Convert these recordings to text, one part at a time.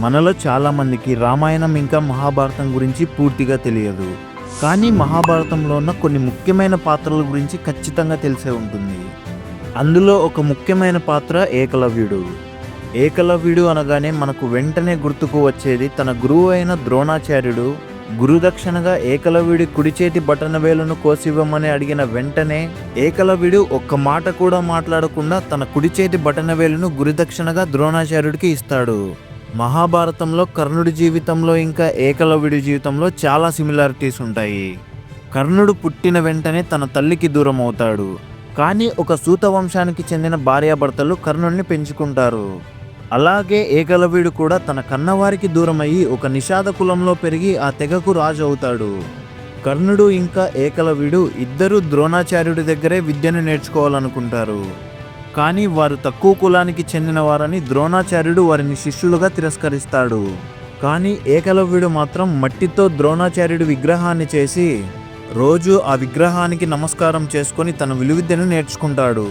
మనలో చాలామందికి రామాయణం ఇంకా మహాభారతం గురించి పూర్తిగా తెలియదు. కానీ మహాభారతంలో ఉన్న కొన్ని ముఖ్యమైన పాత్రల గురించి ఖచ్చితంగా తెలిసే ఉంటుంది. అందులో ఒక ముఖ్యమైన పాత్ర ఏకలవ్యుడు. ఏకలవ్యుడు అనగానే మనకు వెంటనే గుర్తుకు వచ్చేది తన గురువు అయిన ద్రోణాచార్యుడు గురుదక్షిణగా ఏకలవ్యుడి కుడి చేతి బటనవేలును కోసివ్వమని అడిగిన వెంటనే ఏకలవ్యుడు ఒక్క మాట కూడా మాట్లాడకుండా తన కుడి చేతి బటనవేలును గురుదక్షిణగా ద్రోణాచార్యుడికి ఇస్తాడు. మహాభారతంలో కర్ణుడి జీవితంలో ఇంకా ఏకలవ్యుడి జీవితంలో చాలా సిమిలారిటీస్ ఉంటాయి. కర్ణుడు పుట్టిన వెంటనే తన తల్లికి దూరం అవుతాడు. కానీ ఒక సూత వంశానికి చెందిన భార్యాభర్తలు కర్ణుడిని పెంచుకుంటారు. అలాగే ఏకలవ్యుడు కూడా తన కన్నవారికి దూరమయ్యి ఒక నిషాద కులంలో పెరిగి ఆ తెగకు రాజు అవుతాడు. కర్ణుడు ఇంకా ఏకలవ్యుడు ఇద్దరూ ద్రోణాచార్యుడి దగ్గరే విద్యను నేర్చుకోవాలనుకుంటారు. కానీ వారు తక్కువ కులానికి చెందిన వారని ద్రోణాచార్యుడు వారిని శిష్యులుగా తిరస్కరిస్తాడు. కానీ ఏకలవ్యుడు మాత్రం మట్టితో ద్రోణాచార్యుడి విగ్రహాన్ని చేసి రోజు ఆ విగ్రహానికి నమస్కారం చేసుకొని తన విలువిద్యను నేర్చుకుంటాడు.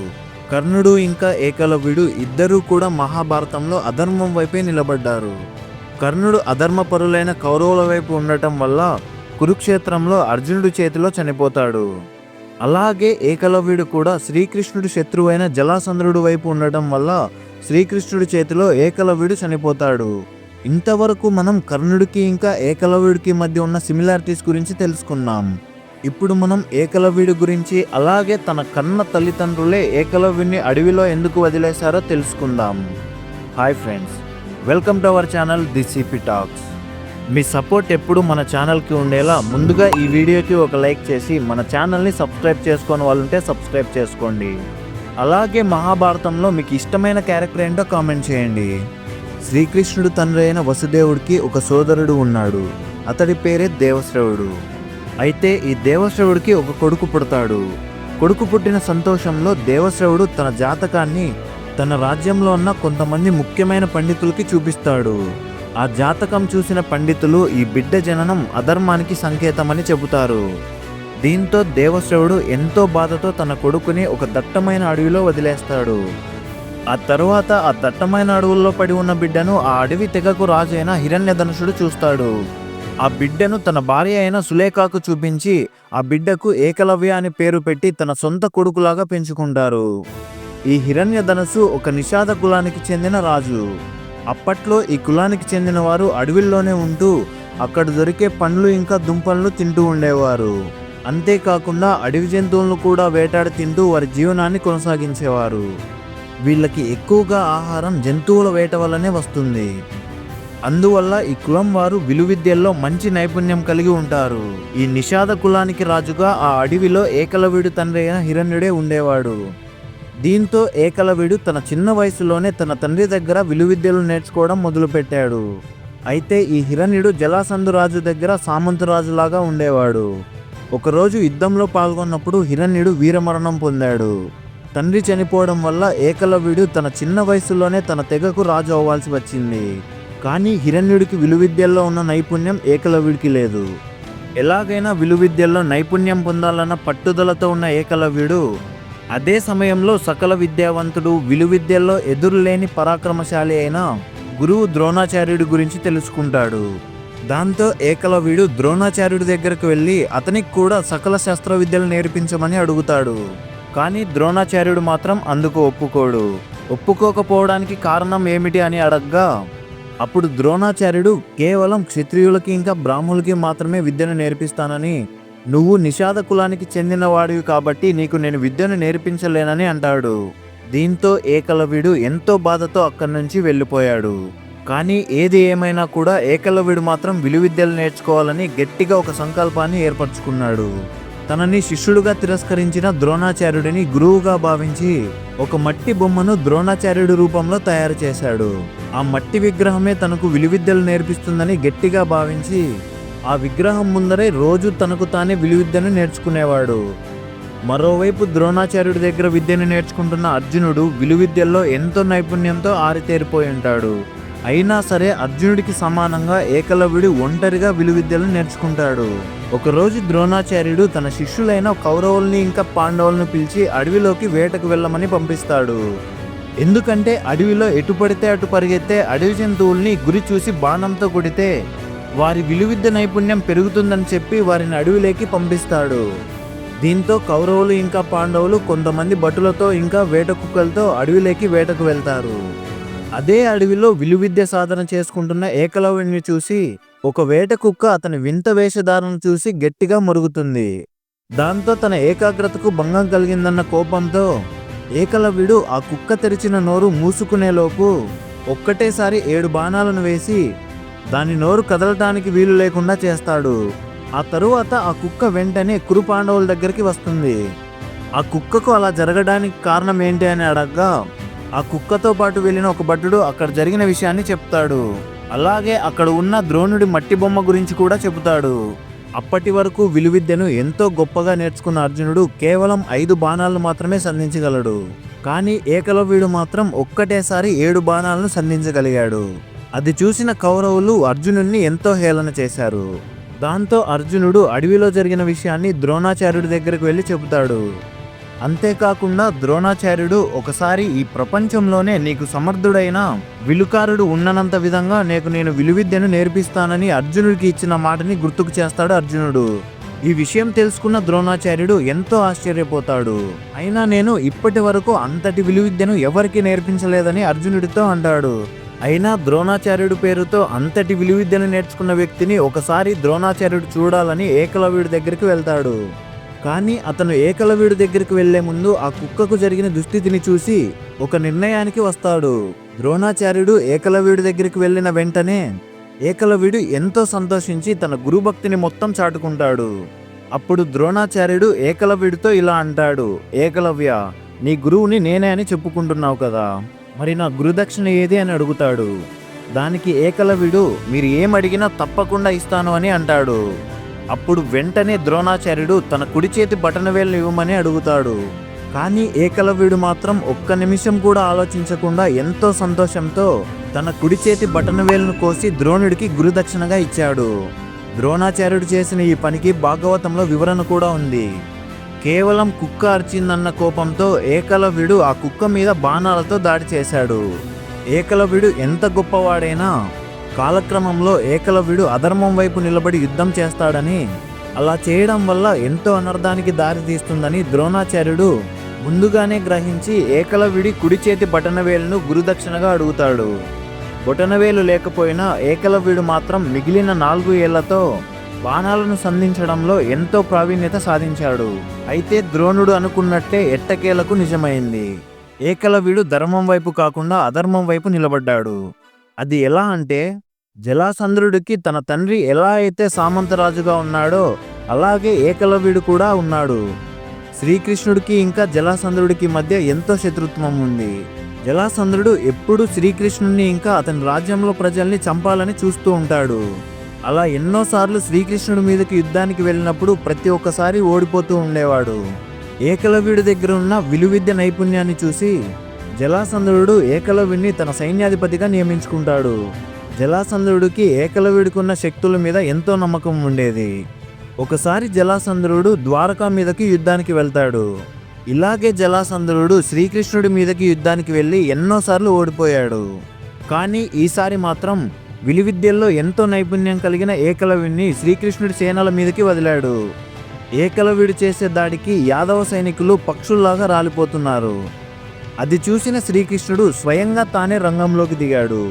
కర్ణుడు ఇంకా ఏకలవ్యుడు ఇద్దరూ కూడా మహాభారతంలో అధర్మం వైపే నిలబడ్డారు. కర్ణుడు అధర్మపరులైన కౌరవుల వైపు ఉండటం వల్ల కురుక్షేత్రంలో అర్జునుడి చేతిలో చనిపోతాడు. అలాగే ఏకలవ్యుడు కూడా శ్రీకృష్ణుడి శత్రువైన జలాసంధుడు వైపు ఉండటం వల్ల శ్రీకృష్ణుడి చేతిలో ఏకలవ్యుడు చనిపోతాడు. ఇంతవరకు మనం కర్ణుడికి ఇంకా ఏకలవ్యుడికి మధ్య ఉన్న సిమిలారిటీస్ గురించి తెలుసుకున్నాం. ఇప్పుడు మనం ఏకలవ్యుడి గురించి అలాగే తన కన్న తల్లిదండ్రులే ఏకలవ్యుడిని అడవిలో ఎందుకు వదిలేశారో తెలుసుకుందాం. Hi friends, welcome to our channel the CP talks. Me support ఎప్పుడు మన ఛానల్కి ఉండేలా ముందుగా ఈ వీడియోకి ఒక లైక్ చేసి మన ఛానల్ని సబ్స్క్రైబ్ చేసుకొని వాళ్ళుంటే సబ్స్క్రైబ్ చేసుకోండి. అలాగే మహాభారతంలో మీకు ఇష్టమైన క్యారెక్టర్ ఏంటో కామెంట్ చేయండి. శ్రీకృష్ణుడు తండ్రి అయిన వసుదేవుడికి ఒక సోదరుడు ఉన్నాడు. అతడి పేరే దేవశ్రవుడు. అయితే ఈ దేవశ్రవుడికి ఒక కొడుకు పుడతాడు. కొడుకు పుట్టిన సంతోషంలో దేవశ్రవుడు తన జాతకాన్ని తన రాజ్యంలో ఉన్న కొంతమంది ముఖ్యమైన పండితులకి చూపిస్తాడు. ఆ జాతకం చూసిన పండితులు ఈ బిడ్డ జననం అధర్మానికి సంకేతమని చెబుతారు. దీంతో దేవశ్రవుడు ఎంతో బాధతో తన కొడుకుని ఒక దట్టమైన అడవిలో వదిలేస్తాడు. ఆ తరువాత ఆ దట్టమైన అడవుల్లో పడి ఉన్న బిడ్డను ఆ అడవి తెగకు రాజు అయిన హిరణ్యధనుషుడు చూస్తాడు. ఆ బిడ్డను తన భార్య అయిన సులేఖకు చూపించి ఆ బిడ్డకు ఏకలవ్య అని పేరు పెట్టి తన సొంత కొడుకులాగా పెంచుకుంటారు. ఈ హిరణ్యధనుసు ఒక నిషాద కులానికి చెందిన రాజు. అప్పట్లో ఈ కులానికి చెందిన వారు అడవిల్లోనే ఉంటూ అక్కడ దొరికే పండ్లు ఇంకా దుంపలను తింటూ ఉండేవారు. అంతేకాకుండా అడవి జంతువులను కూడా వేటాడి తింటూ వారి జీవనాన్ని కొనసాగించేవారు. వీళ్ళకి ఎక్కువగా ఆహారం జంతువుల వేట వల్లనే వస్తుంది. అందువల్ల ఈ కులం వారు విలువిద్యల్లో మంచి నైపుణ్యం కలిగి ఉంటారు. ఈ నిషాద కులానికి రాజుగా ఆ అడవిలో ఏకలవ్యుడి తండ్రి అయిన హిరణ్యుడే ఉండేవాడు. దీంతో ఏకలవ్యుడు తన చిన్న వయసులోనే తన తండ్రి దగ్గర విలువిద్యలు నేర్చుకోవడం మొదలుపెట్టాడు. అయితే ఈ హిరణ్యుడు జలాసంధు రాజు దగ్గర సామంతరాజులాగా ఉండేవాడు. ఒకరోజు యుద్ధంలో పాల్గొన్నప్పుడు హిరణ్యుడు వీరమరణం పొందాడు. తండ్రి చనిపోవడం వల్ల ఏకలవ్యుడు తన చిన్న వయసులోనే తన తెగకు రాజు అవ్వాల్సి వచ్చింది. కానీ హిరణ్యుడికి విలువిద్యల్లో ఉన్న నైపుణ్యం ఏకలవ్యుడికి లేదు. ఎలాగైనా విలువిద్యల్లో నైపుణ్యం పొందాలన్న పట్టుదలతో ఉన్న ఏకలవ్యుడు అదే సమయంలో సకల విద్యావంతుడు విలువిద్యల్లో ఎదురులేని పరాక్రమశాలి అయిన గురువు ద్రోణాచార్యుడి గురించి తెలుసుకుంటాడు. దాంతో ఏకలవ్యుడు ద్రోణాచార్యుడి దగ్గరకు వెళ్ళి అతనికి కూడా సకల శస్త్ర విద్యలు నేర్పించమని అడుగుతాడు. కానీ ద్రోణాచార్యుడు మాత్రం అందుకు ఒప్పుకోడు. ఒప్పుకోకపోవడానికి కారణం ఏమిటి అని అడగ్గా అప్పుడు ద్రోణాచార్యుడు కేవలం క్షత్రియులకి ఇంకా బ్రాహ్మణులకి మాత్రమే విద్యను నేర్పిస్తానని, నువ్వు నిషాద కులానికి చెందిన వాడివి కాబట్టి నీకు నేను విద్యను నేర్పించలేనని అంటాడు. దీంతో ఏకలవ్యుడు ఎంతో బాధతో అక్కడి నుంచి వెళ్ళిపోయాడు. కానీ ఏది ఏమైనా కూడా ఏకలవ్యుడు మాత్రం విలువిద్యలు నేర్చుకోవాలని గట్టిగా ఒక సంకల్పాన్ని ఏర్పరచుకున్నాడు. తనని శిష్యుడుగా తిరస్కరించిన ద్రోణాచార్యుడిని గురువుగా భావించి ఒక మట్టి బొమ్మను ద్రోణాచార్యుడి రూపంలో తయారు చేశాడు. ఆ మట్టి విగ్రహమే తనకు విలువిద్యలు నేర్పిస్తుందని గట్టిగా భావించి ఆ విగ్రహం ముందరే రోజు తనకు తానే విలువిద్యను నేర్చుకునేవాడు. మరోవైపు ద్రోణాచార్యుడి దగ్గర విద్యను నేర్చుకుంటున్న అర్జునుడు విలువిద్యల్లో ఎంతో నైపుణ్యంతో ఆరితేరిపోయి ఉంటాడు. అయినా సరే అర్జునుడికి సమానంగా ఏకలవ్యుడు ఒంటరిగా విలువిద్యలు నేర్చుకుంటాడు. ఒకరోజు ద్రోణాచార్యుడు తన శిష్యులైన కౌరవుల్ని ఇంకా పాండవులను పిలిచి అడవిలోకి వేటకు వెళ్ళమని పంపిస్తాడు. ఎందుకంటే అడవిలో ఎటు పడితే అటు పరిగెత్తే అడవి జంతువుల్ని గురి చూసి బాణంతో కొడితే వారి విలువిద్య నైపుణ్యం పెరుగుతుందని చెప్పి వారిని అడవిలోకి పంపిస్తాడు. దీంతో కౌరవులు ఇంకా పాండవులు కొంతమంది భటులతో ఇంకా వేట కుక్కలతో అడవిలోకి వేటకు వెళ్తారు. అదే అడవిలో విలువిద్య సాధన చేసుకుంటున్న ఏకలవ్యుని చూసి ఒక వేట కుక్క అతని వింత వేషధారణ చూసి గట్టిగా మురుగుతుంది. దాంతో తన ఏకాగ్రతకు భంగం కలిగిందన్న కోపంతో ఏకలవ్యుడు ఆ కుక్క తెరిచిన నోరు మూసుకునేలోపు ఒక్కటేసారి 7 బాణాలను వేసి దాని నోరు కదలటానికి వీలు లేకుండా చేస్తాడు. ఆ తరువాత ఆ కుక్క వెంటనే కురు పాండవుల దగ్గరికి వస్తుంది. ఆ కుక్కకు అలా జరగడానికి కారణం ఏంటి అని అడగ్గా ఆ కుక్కతో పాటు వెళ్ళిన ఒక భటుడు అక్కడ జరిగిన విషయాన్ని చెప్తాడు. అలాగే అక్కడ ఉన్న ద్రోణుడి మట్టి బొమ్మ గురించి కూడా చెబుతాడు. అప్పటి వరకు విలువిద్యను ఎంతో గొప్పగా నేర్చుకున్న అర్జునుడు కేవలం 5 బాణాలను మాత్రమే సంధించగలడు. కానీ ఏకలవ్యుడు మాత్రం ఒక్కటేసారి 7 బాణాలను సంధించగలిగాడు. అది చూసిన కౌరవులు అర్జునుడిని ఎంతో హేళన చేశారు. దాంతో అర్జునుడు అడవిలో జరిగిన విషయాన్ని ద్రోణాచార్యుడి దగ్గరకు వెళ్ళి చెబుతాడు. అంతేకాకుండా ద్రోణాచార్యుడు ఒకసారి ఈ ప్రపంచంలోనే నీకు సమర్థుడైన విలుకారుడు ఉన్ననంత విధంగా నేను విలువిద్యను నేర్పిస్తానని అర్జునుడికి ఇచ్చిన మాటని గుర్తుకు చేస్తాడు అర్జునుడు. ఈ విషయం తెలుసుకున్న ద్రోణాచార్యుడు ఎంతో ఆశ్చర్యపోతాడు. అయినా నేను ఇప్పటి వరకు అంతటి విలువిద్యను ఎవరికీ నేర్పించలేదని అర్జునుడితో అంటాడు. అయినా ద్రోణాచార్యుడి పేరుతో అంతటి విలువిద్యను నేర్చుకున్న వ్యక్తిని ఒకసారి ద్రోణాచార్యుడు చూడాలని ఏకలవ్యుడి దగ్గరికి వెళ్తాడు. కానీ అతను ఏకలవ్యుడి దగ్గరికి వెళ్లే ముందు ఆ కుక్కకు జరిగిన దుస్థితిని చూసి ఒక నిర్ణయానికి వస్తాడు. ద్రోణాచార్యుడు ఏకలవ్యుడి దగ్గరికి వెళ్ళిన వెంటనే ఏకలవ్యుడు ఎంతో సంతోషించి తన గురుభక్తిని మొత్తం చాటుకుంటాడు. అప్పుడు ద్రోణాచార్యుడు ఏకలవ్యుడితో ఇలా అంటాడు, ఏకలవ్య, నీ గురువుని నేనే అని చెప్పుకుంటున్నావు కదా, మరి నా గురుదక్షిణ ఏది అని అడుగుతాడు. దానికి ఏకలవ్యుడు మీరు ఏం అడిగినా తప్పకుండా ఇస్తాను అని అంటాడు. అప్పుడు వెంటనే ద్రోణాచార్యుడు తన కుడి చేతి బటనవేలును ఇవ్వమని అడుగుతాడు. కానీ ఏకలవ్యుడు మాత్రం ఒక్క నిమిషం కూడా ఆలోచించకుండా ఎంతో సంతోషంతో తన కుడి చేతి బటనవేలును కోసి ద్రోణుడికి గురుదక్షిణగా ఇచ్చాడు. ద్రోణాచార్యుడు చేసిన ఈ పనికి భాగవతంలో వివరణ కూడా ఉంది. కేవలం కుక్క అరిచిందన్న కోపంతో ఏకలవ్యుడు ఆ కుక్క మీద బాణాలతో దాడి చేశాడు. ఏకలవ్యుడు ఎంత గొప్పవాడైనా కాలక్రమంలో ఏకలవ్యుడు అధర్మం వైపు నిలబడి యుద్ధం చేస్తాడని, అలా చేయడం వల్ల ఎంతో అనర్థానికి దారితీస్తుందని ద్రోణాచార్యుడు ముందుగానే గ్రహించి ఏకలవ్యుడి కుడి చేతి బటనవేలును గురుదక్షిణగా అడుగుతాడు. బొటనవేలు లేకపోయినా ఏకలవ్యుడు మాత్రం మిగిలిన 4 ఏళ్లతో బాణాలను సంధించడంలో ఎంతో ప్రావీణ్యత సాధించాడు. అయితే ద్రోణుడు అనుకున్నట్టే ఎట్టకేలకు నిజమైంది. ఏకలవ్యుడు ధర్మం వైపు కాకుండా అధర్మం వైపు నిలబడ్డాడు. అది ఎలా అంటే, జలాసంధుడికి తన తండ్రి ఎలా అయితే సామంతరాజుగా ఉన్నాడో అలాగే ఏకలవ్యుడు కూడా ఉన్నాడు. శ్రీకృష్ణుడికి ఇంకా జలాసంధుడికి మధ్య ఎంతో శత్రుత్వం ఉంది. జలాసంధుడు ఎప్పుడూ శ్రీకృష్ణుడిని ఇంకా అతని రాజ్యంలో ప్రజల్ని చంపాలని చూస్తూ ఉంటాడు. అలా ఎన్నోసార్లు శ్రీకృష్ణుడి మీదకి యుద్ధానికి వెళ్ళినప్పుడు ప్రతి ఒక్కసారి ఓడిపోతూ ఉండేవాడు. ఏకలవ్యుడి దగ్గర ఉన్న విలువిద్య నైపుణ్యాన్ని చూసి జలాసంధుడు ఏకలవ్యుడిని తన సైన్యాధిపతిగా నియమించుకుంటాడు. జలాసంధుడికి ఏకలవ్యుడికి ఉన్న శక్తుల మీద ఎంతో నమ్మకం ఉండేది. ఒకసారి జలాసంధుడు ద్వారకా మీదకి యుద్ధానికి వెళ్తాడు. ఇలాగే జలాసంధుడు శ్రీకృష్ణుడి మీదకి యుద్ధానికి వెళ్ళి ఎన్నోసార్లు ఓడిపోయాడు. కానీ ఈసారి మాత్రం విలువిద్యల్లో ఎంతో నైపుణ్యం కలిగిన ఏకలవ్యుడిని శ్రీకృష్ణుడి సేనల మీదకి వదిలాడు. ఏకలవ్యుడు చేసే దాడికి యాదవ సైనికులు పక్షుల్లాగా రాలిపోతున్నారు. అది చూసిన శ్రీకృష్ణుడు స్వయంగా తానే రంగంలోకి దిగాడు.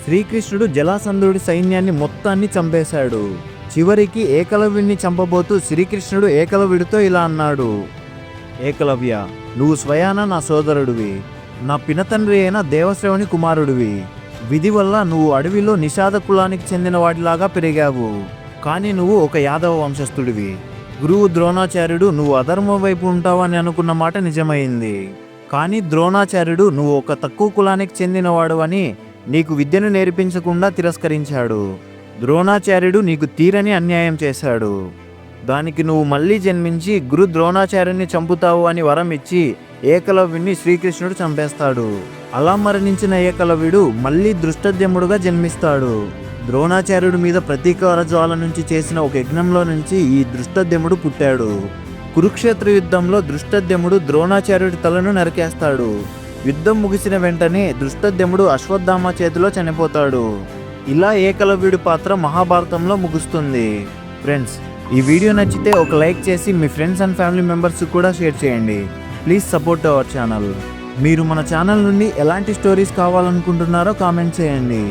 శ్రీకృష్ణుడు జలాసంధుడి సైన్యాన్ని మొత్తాన్ని చంపేశాడు. చివరికి ఏకలవ్యుడిని చంపబోతూ శ్రీకృష్ణుడు ఏకలవ్యుడితో ఇలా అన్నాడు, ఏకలవ్య, నువ్వు స్వయాన నా సోదరుడివి, నా పినతండ్రి అయిన దేవశ్రవుని కుమారుడివి. విధి వల్ల నువ్వు అడవిలో నిషాద కులానికి చెందిన వాడిలాగా పెరిగావు. కానీ నువ్వు ఒక యాదవ వంశస్థుడివి. గురువు ద్రోణాచార్యుడు నువ్వు అధర్మం వైపు ఉంటావని అనుకున్న మాట నిజమైంది. కానీ ద్రోణాచార్యుడు నువ్వు ఒక తక్కువ కులానికి చెందినవాడు అని నీకు విద్యను నేర్పించకుండా తిరస్కరించాడు. ద్రోణాచార్యుడు నీకు తీరని అన్యాయం చేశాడు. దానికి నువ్వు మళ్ళీ జన్మించి గురు ద్రోణాచార్యుని చంపుతావు అని వరం ఇచ్చి ఏకలవ్యుడిని శ్రీకృష్ణుడు చంపేస్తాడు. అలా మరణించిన ఏకలవ్యుడు మళ్ళీ దృష్టద్యుమ్నుడుగా జన్మిస్తాడు. ద్రోణాచార్యుడి మీద ప్రతీకార జ్వాల నుంచి చేసిన ఒక యజ్ఞంలో నుంచి ఈ దృష్టద్యుమ్నుడు పుట్టాడు. కురుక్షేత్ర యుద్ధంలో దృష్టద్యుమ్నుడు ద్రోణాచార్యుడి తలను నరికేస్తాడు. యుద్ధం ముగిసిన వెంటనే ధృష్టద్యుమ్నుడు అశ్వత్థామ చేతిలో చనిపోతాడు. ఇలా ఏకలవ్యుడి పాత్ర మహాభారతంలో ముగుస్తుంది. ఫ్రెండ్స్, ఈ వీడియో నచ్చితే ఒక లైక్ చేసి మీ ఫ్రెండ్స్ అండ్ ఫ్యామిలీ మెంబర్స్ కూడా షేర్ చేయండి. Please support our channel. మీరు మన ఛానల్ నుండి ఎలాంటి స్టోరీస్ కావాలనుకుంటున్నారో కామెంట్ చేయండి.